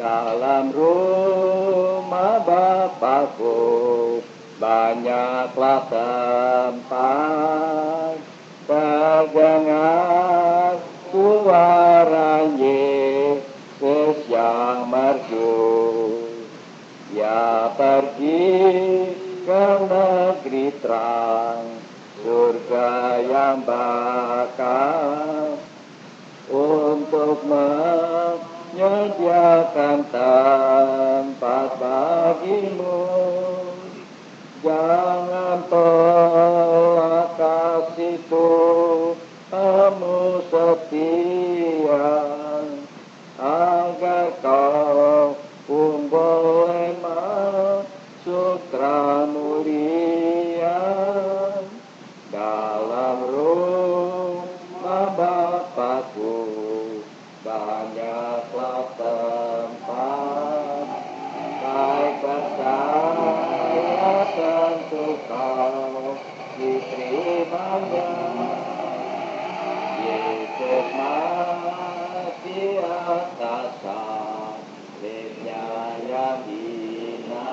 Dalam rumah Bapakku banyaklah tempat terdengar suara Yesus yang merdu. Ya pergi ke negeri terang, surga yang bakal, untuk menyediakan tempat bagimu. Jangan tolak kasih Tuhanmu setia, agar kau pun boleh masuk terang mulia. Dalam rumah Bapakku banyaklah tempat, baik percaya tentu kau diterimanya. Yesus mati atas salibnya yang hina,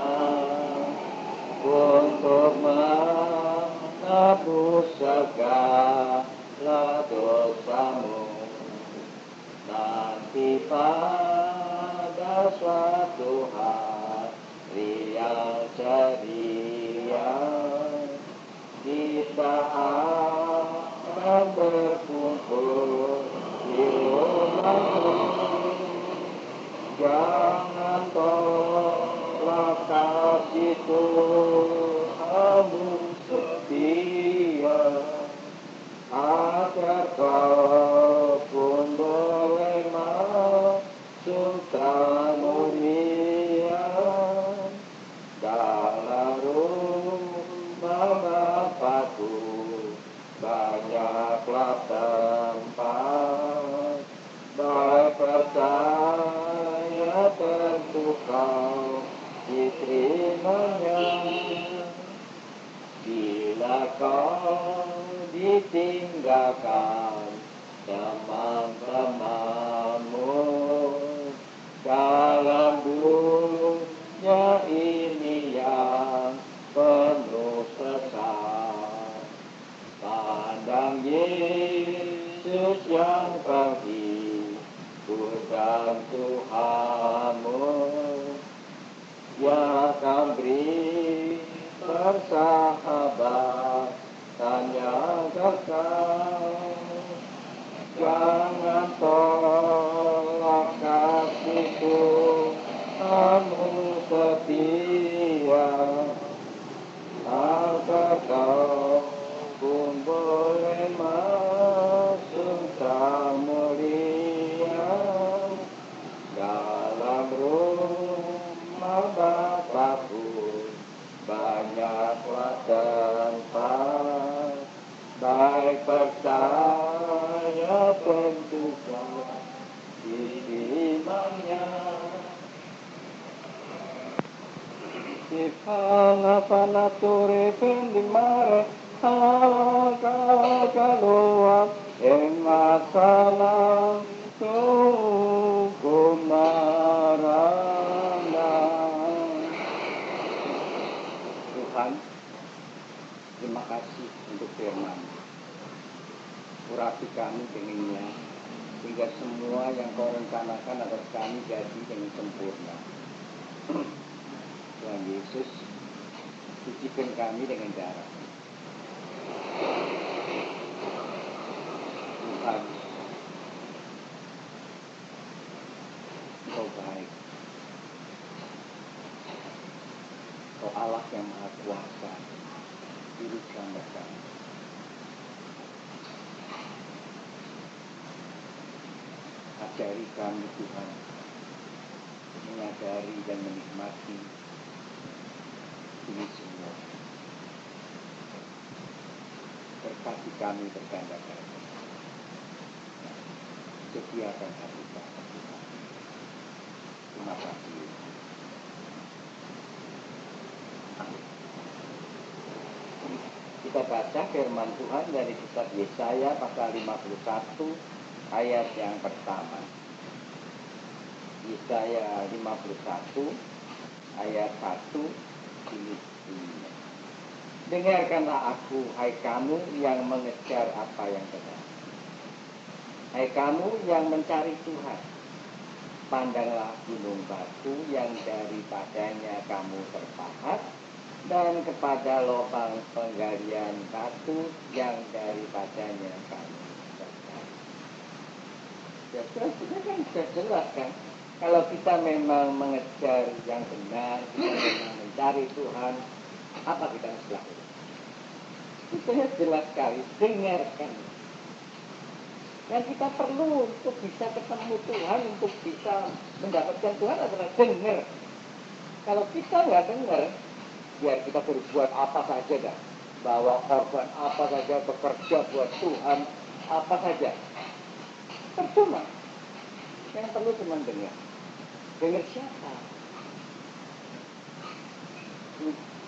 untuk menebus segala dosamu. Nanti pada suatu hari yang ceria, kita akan berkumpul di rumahmu. Jangan tolak kasih Tuhanmu setia, agar kau pun boleh masuk terang mulia. Dalam rumah Bapakku banyaklah tempat, baik percaya tentu kau diterimanya. Bila kau ditinggalkan teman-temanmu dalam dunia ini yang penuh sesat, pandang Yesus yang penghibur dan Tuhanmu, yang akan beri persahabatan yang kekal. Jangan tolak kasih Tuhanmu setia, agar kau pun boleh masuk terang mulia. Dalam rumah Bapakku banyaklah tempat, baik percaya tentu kau diterimanya. Si fala tore pendimare agak keluar masalah kumarana. Tuhan, terima kasih untuk firman. Urapi kami dengannya, sehingga semua yang kau rencanakan atas kami jadi dengan sempurna. Tuhan Yesus, sucikan kami dengan darah. Tuhan, Kau baik. Kau Allah yang Maha Kuasa, Juru Selamat kami. Ajari kami Tuhan, menyadari dan menikmati ini semua. Berkati kami berganda-ganda. Sediakan hati kami Tuhan. Terima kasih. Kita baca firman Tuhan dari kitab Yesaya pasal 51 ayat yang pertama. Yesaya 51 ayat 1 ini. Dengarkanlah aku, hai kamu yang mengejar apa yang benar. Hai kamu yang mencari Tuhan. Pandanglah gunung batu yang daripadanya kamu terpahat, dan kepada lubang penggalian batu yang daripadanya kamu terpahat. Sudah kan sudah jelas kan? Kalau kita memang mengejar yang benar, kita memang mencari Tuhan, apa kita harus lakukan? Itu jelas sekali, dengarkan. Yang kita perlu untuk bisa ketemu Tuhan, untuk bisa mendapatkan Tuhan adalah dengar. Kalau kita nggak dengar, biar kita berbuat apa saja dah, bawa korban apa saja, bekerja buat Tuhan apa saja, percuma. Yang perlu cuma dengar. Dengar siapa?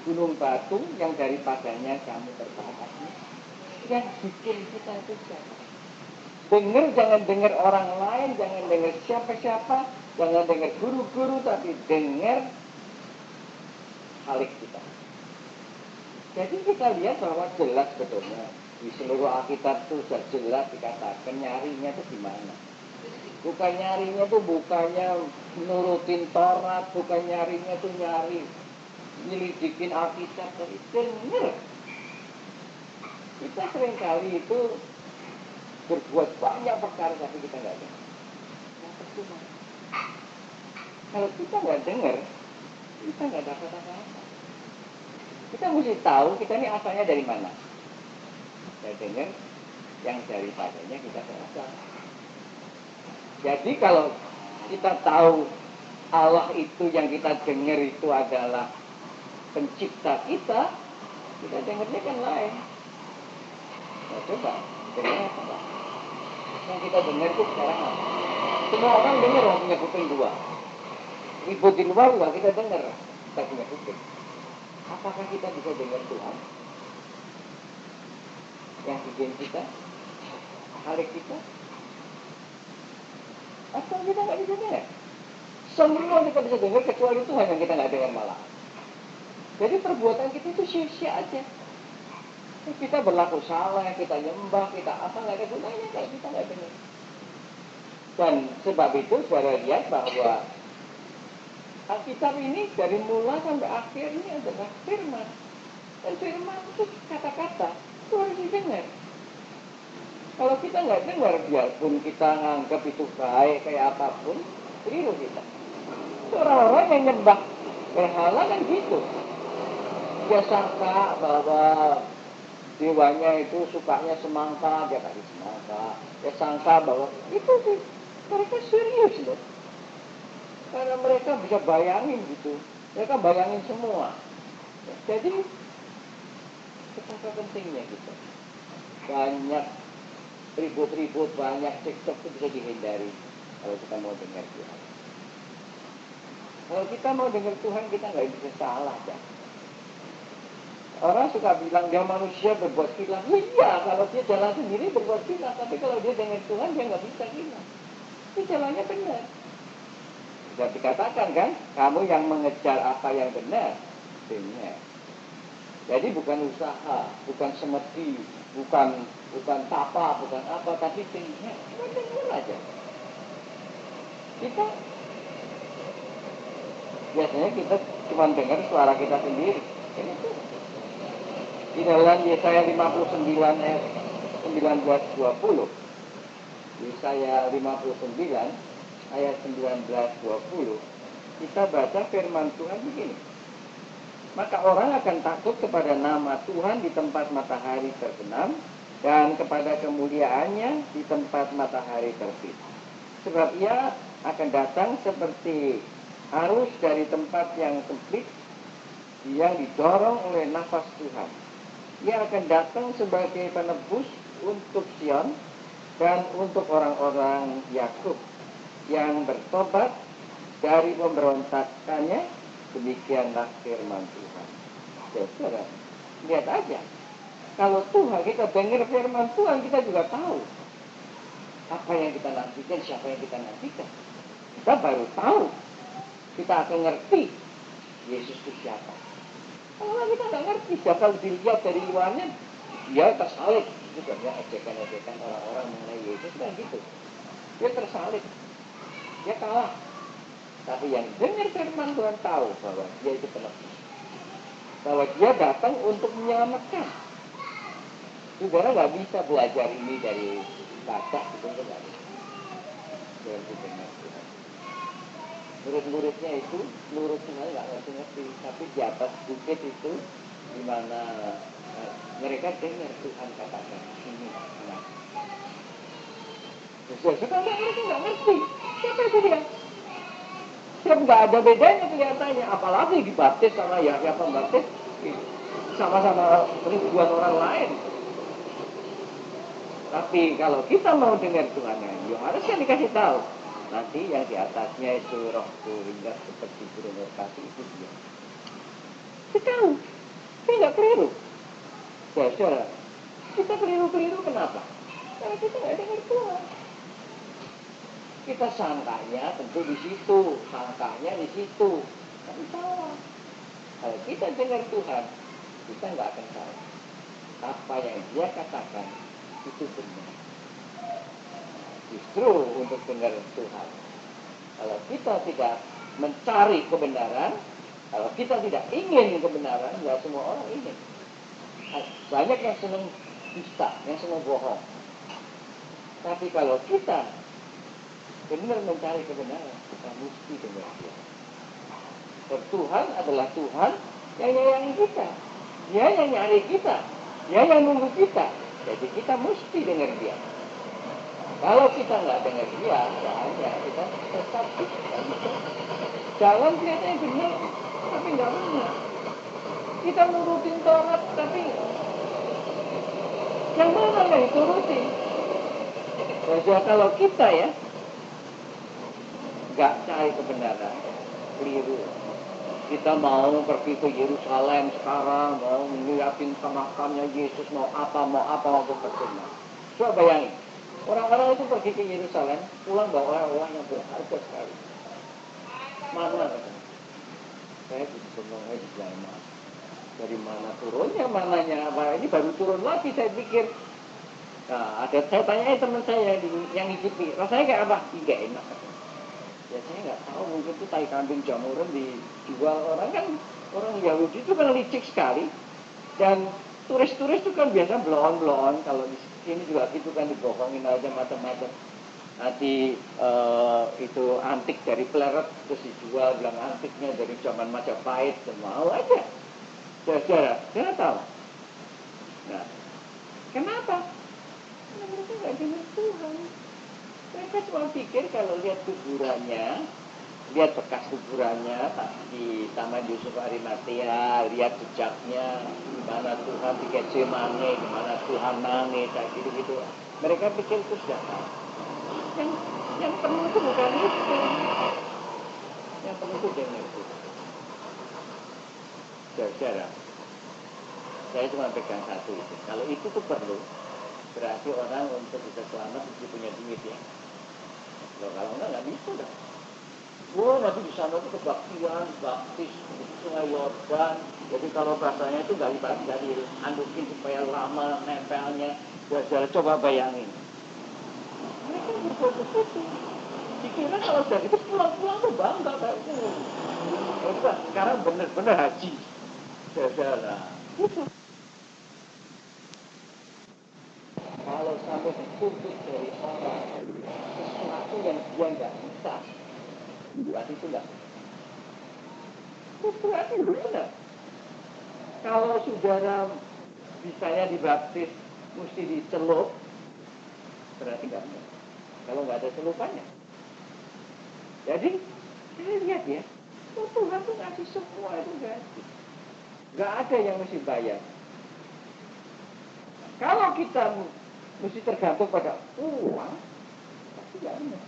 Gunung batu yang daripadanya kamu terpahat. Yang bikin kita itu siapa? Dengar, jangan dengar orang lain, jangan dengar siapa-siapa, jangan dengar guru-guru, tapi dengar Khalik kita. Jadi kita lihat bahwa jelas betulnya di seluruh Alkitab itu sudah jelas dikatakan nyarinya itu di mana. Bukan nyarinya itu bukannya nurutin Taurat, bukan nyarinya itu nyari nyelidikin Alkitab, tapi dengar. Kita seringkali itu berbuat banyak perkara tapi kita nggak dengar. Yang percuma. Kalau kita nggak dengar, kita nggak dapat apa-apa. Kita mesti tahu kita ini asalnya dari mana. Saya dengar yang daripadanya kita berasal. Jadi kalau kita tahu Allah itu yang kita dengar itu adalah pencipta kita dengarnya kan lain. Nah, coba dengar apa? Yang kita dengar itu sekarang apa? Semua orang dengar orang punya kuping dua. Ribut di luar juga kita dengar kita punya kuping. Apakah kita bisa dengar Tuhan? Yang bikin kita, Khalik kita? Atau kita nggak bisa dengar? Semua kita bisa dengar kecuali Tuhan yang kita nggak dengar malah. Jadi perbuatan kita itu sia-sia aja. Kita berlaku salah, kita nyembah, kita apa, nggak ada gunanya kalau kita nggak dengar. Dan sebab itu saudara lihat bahwa Alkitab ini dari mula sampai akhir ini adalah firman. Dan firman itu kata-kata itu harus didengar. Kalau kita nggak dengar, biarpun kita nganggap itu baik kayak apapun, keliru kita. Orang-orang yang nyembah berhala kan gitu. Dia sangka bahwa dewanya itu sukanya semangka, dia kasih semangka. Dia sangka bahwa itu sih, mereka serius loh. Karena mereka bisa bayangin gitu. Mereka bayangin semua. Jadi, betapa pentingnya gitu. Banyak ribut-ribut, banyak cekcok itu bisa dihindari kalau kita mau dengar Tuhan. Kalau kita mau dengar Tuhan, kita nggak bisa salah kan. Orang suka bilang dia manusia berbuat khilaf. Iya, kalau dia jalan sendiri berbuat khilaf. Tapi kalau dia dengar Tuhan, dia nggak bisa khilaf. Itu jalannya benar. Sudah dikatakan kan, kamu yang mengejar apa yang benar, dengar. Jadi bukan usaha, bukan semedi, bukan tapa, bukan apa, tapi dengar. Cuma dengar aja. Kita biasanya kita cuma dengar suara kita sendiri. Ini tuh. Di dalam Yesaya 59 ayat 19-20, Yesaya 59 ayat 19-20, kita baca firman Tuhan begini. Maka orang akan takut kepada nama Tuhan di tempat matahari terbenam, dan kepada kemuliaannya di tempat matahari terbit. Sebab ia akan datang seperti arus dari tempat yang sempit yang didorong oleh nafas Tuhan. Ia akan datang sebagai penebus untuk Sion dan untuk orang-orang Yakub yang bertobat dari pemberontakannya. Demikianlah firman Tuhan. Saudara, lihat aja. Kalau Tuhan, kita dengar firman Tuhan, kita juga tahu apa yang kita nantikan, siapa yang kita nantikan. kita baru tahu, kita akan ngerti Yesus itu siapa. Kalau kita nggak ngerti, kalau dilihat dari luarnya, dia tersalib. Itu banyak ejekan-ejekan orang-orang mengenai Yesus kan gitu. Dia tersalib, dia kalah. Tapi yang dengar firman Tuhan tahu bahwa dia itu penebus, bahwa dia datang untuk menyelamatkan. Saudara nggak bisa belajar ini dari baca, itu nggak bisa. Dari dengar Tuhan. Murid-muridnya itu nurut Tuhan nggak ngerti-ngerti, tapi di atas bukit itu di mana mereka dengar Tuhan katakan ini anak. Sekarang mereka nggak ngerti siapa itu dia. Siapa nggak ada bedanya kelihatannya, apalagi dibaptis sama Yahya Pembaptis sama-sama ribuan orang lain. Tapi kalau kita mau dengar Tuhan yang harusnya dikasih tahu. Nanti yang di atasnya itu roh ringgas seperti burung merpati itu dia. Kita tahu, kita nggak keliru. Saudara, kita keliru kenapa? Karena kita nggak dengar Tuhan. Kita sangkanya tentu di situ, sangkanya di situ. Tapi salah. Kalau kita dengar Tuhan, kita nggak akan salah. Apa yang Dia katakan itu benar. Justru untuk dengar Tuhan. Kalau kita tidak mencari kebenaran, kalau kita tidak ingin kebenaran, nggak semua orang ingin. Banyak yang senang dusta, yang senang bohong. Tapi kalau kita benar mencari kebenaran, kita mesti dengar Dia. Tuhan adalah Tuhan yang nyayangi kita. Dia yang nyari kita. Dia yang nunggu kita. Jadi kita mesti dengar Dia. Kalau kita nggak dengar Dia, ya kita tetap jalan kelihatannya benar, tapi nggak benar. Kita nurutin Taurat, tapi yang mana yang diturutin? Jadi kalau kita ya nggak cari kebenaran, keliru. Kita mau pergi ke Yerusalem sekarang, mau ngeliatin makamnya Yesus, mau apa mau berpercaya. Coba bayangin, orang-orang itu pergi ke Yerusalem, pulang bawa orang yang berharga sekali. Mana? Saya sebenarnya di Jawa. Dari mana turunnya, mananya? Apa ini baru turun lagi, saya pikir. Nah, saya tanya teman saya yang ngicipi, rasanya kayak apa? Nggak enak. Ya saya nggak tahu, mungkin itu tai kambing jamuran dijual orang kan, orang Yahudi itu kan licik sekali. Dan turis-turis itu kan biasa belon-belon, kalau di sini juga gitu kan dibohongin aja macam-macam. Nanti itu antik dari Pleret terus dijual, bilang antiknya dari zaman Majapahit, mau aja. Saudara, saya tahu. Nah, kenapa? Karena mereka nggak dengar Tuhan. Mereka cuma pikir kalau lihat kuburannya, lihat bekas kuburannya di Taman Yusuf Arimatea, lihat jejaknya, di mana Tuhan di Getsemane, di mana Tuhan nangis, kayak gitu-gitu. Mereka pikir itu sudah tahu. Yang perlu itu bukan itu. Yang perlu itu dengar itu. Saudara, saya cuma pegang satu itu. Kalau itu tuh perlu, berarti orang untuk bisa selamat mesti punya duit ya. Loh, kalau nggak bisa dah. Nanti di sana itu kebaktian, baptis, Sungai Yordan. Jadi kalau bahasanya itu nggak diandukin supaya lama nempelnya. Saudara coba bayangin. Mereka berfokus itu. Dikira kalau sudah itu pulang-pulang tuh bangga kayak itu. Sekarang benar-benar haji. Saudara. Kalau sampai dituntut dari orang sesuatu yang dia nggak bisa, berarti itu enggak. Berarti benar. Kalau saudara bisanya dibaptis mesti dicelup, berarti enggak benar. Kalau nggak ada celupannya. Jadi saya lihat ya, Tuhan tuh ngasih semua itu gratis. Nggak ada yang mesti bayar. Kalau kita mesti tergantung pada uang, pasti nggak benar.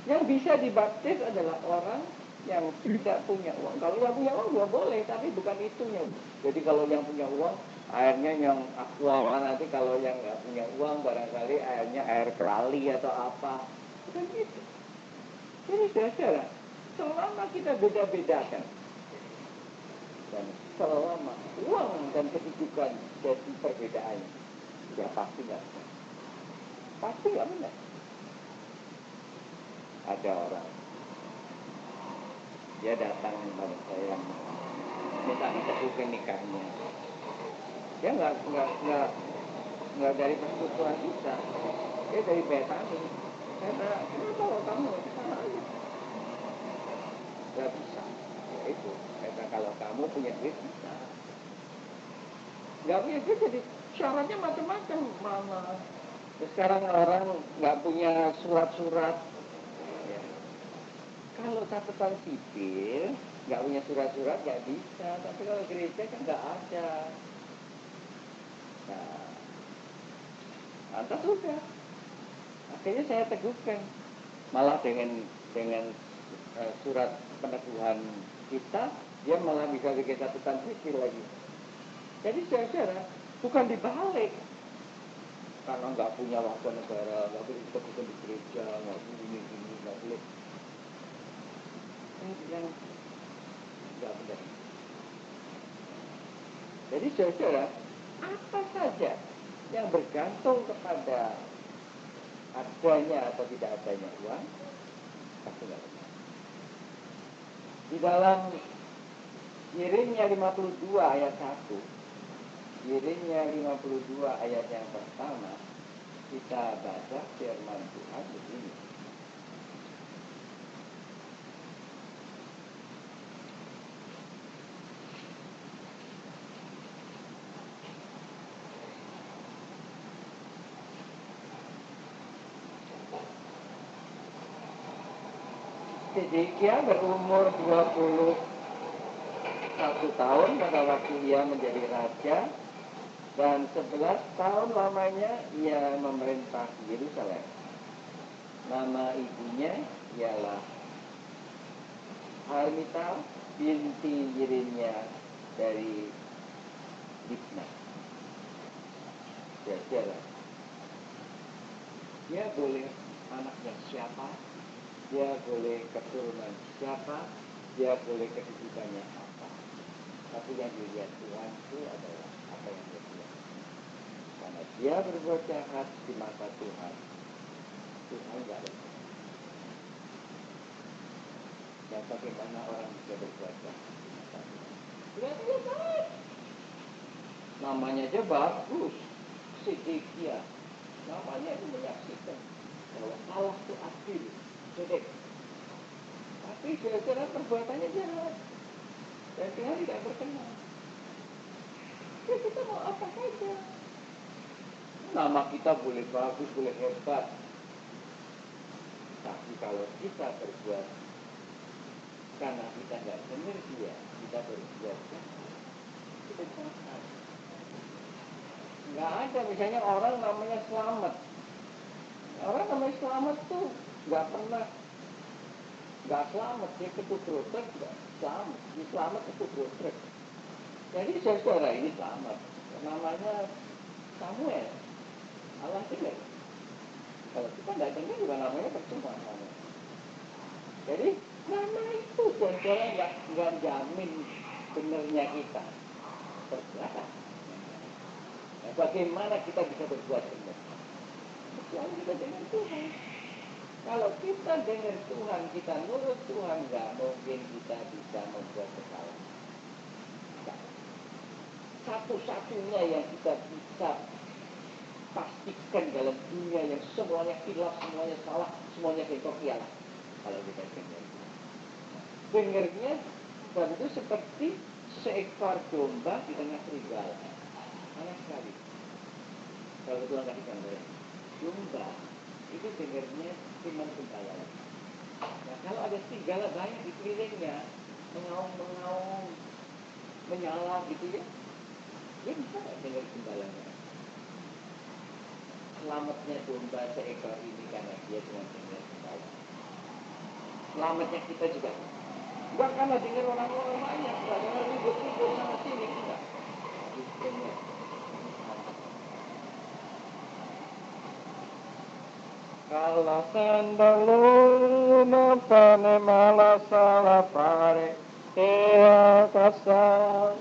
Yang bisa dibaptis adalah orang yang tidak punya uang. Kalau yang punya uang juga boleh, tapi bukan itunya. Jadi kalau yang punya uang, airnya yang aqua. Nanti kalau yang nggak punya uang, barangkali airnya air kali atau apa. Bukan gitu. Jadi saudara, selama kita beda-bedakan dan selama uang dan kedudukan jadi perbedaan, ya pasti nggak benar. Pasti nggak benar. Ada orang, dia datang kepada saya minta diteguhkan nikahnya. Dia nggak dari persekutuan kita, dia dari Betani. Saya tanya, kenapa kalau kamu nggak bisa aja? Nggak bisa. Ya itu, kata kalau kamu punya duit bisa. Nggak punya duit jadi syaratnya macam-macam. Mana? Sekarang orang nggak punya surat-surat. Ya. Kalau catatan sipil nggak punya surat-surat nggak bisa. Tapi kalau gereja kan nggak ada. Nah, lantas sudah. Akhirnya saya teguhkan. Malah dengan surat peneguhan kita, dia malah bisa bikin catatan sipil lagi. Jadi saudara, bukan dibalik. Karena nggak punya warga negara, nggak boleh diteguhkan di gereja, nggak boleh ini, nggak boleh. Saya bilang, nggak benar. Jadi saudara, apa saja yang bergantung kepada adanya atau tidak adanya uang, pasti nggak benar. Di dalam Yeremia 52 ayat 1, Yeremia 52 ayat yang pertama, kita baca firman Tuhan begini. Sedekia berumur 21 tahun pada waktu ia menjadi raja, dan 11 tahun lamanya ia memerintah Yerusalem. Nama ibunya ialah Almital binti Yeremia dari Libna. Dia boleh anaknya siapa, dia boleh keturunan siapa, dia boleh kedudukannya apa. Tapi yang dilihat Tuhan itu adalah apa yang dia lihat. Karena dia berbuat jahat di mata Tuhan, Tuhan tidak ada. Dan bagaimana orang bisa berbuat jahat di mata Tuhan? Lihat dia baik. Namanya aja bagus, Sedekia. Namanya itu menyaksikan bahwa Allah itu adil, sedek. Tapi kira-kira perbuatannya jahat. Dan Tuhan tidak berkenan. Ya kita mau apa saja. Nama kita boleh bagus, boleh hebat. Tapi kalau kita berbuat karena kita nggak dengar dia, kita berbuat jahat, kita jahat. Nggak ada misalnya orang namanya Selamat. Orang namanya Selamat tuh nggak pernah nggak selamat, dia ketubruk truk nggak selamat, dia selamat ketubruk truk. Jadi saudara ini selamat, namanya Samuel, Allah dengar. Kalau kita nggak dengar juga namanya percuma. Jadi nama itu saudara nggak jamin benernya kita berbuat. Nah, bagaimana kita bisa berbuat benar? Kecuali kita dengar Tuhan. Kalau kita dengar Tuhan, kita nurut Tuhan, nggak mungkin kita bisa membuat kesalahan. Satu-satunya yang kita bisa pastikan dalam dunia yang semuanya hilaf, semuanya salah, semuanya bengkok ialah kalau kita dengar. Dengarnya dan itu seperti seekor domba di tengah serigala. Aneh sekali. Kalau Tuhan kasih gambar, domba itu dengarnya cuma gembala. Nah kalau ada serigala banyak di kelilingnya, mengaum, menyala gitu ya, dia bisa nggak dengar gembalanya? Selamatnya domba seekor ini karena dia cuma dengar gembala. Selamatnya kita juga bukan karena dengar orang-orang banyak, bukan karena ribut-ribut sana sini, enggak. Kala sendalu napane malasala pare ea kasal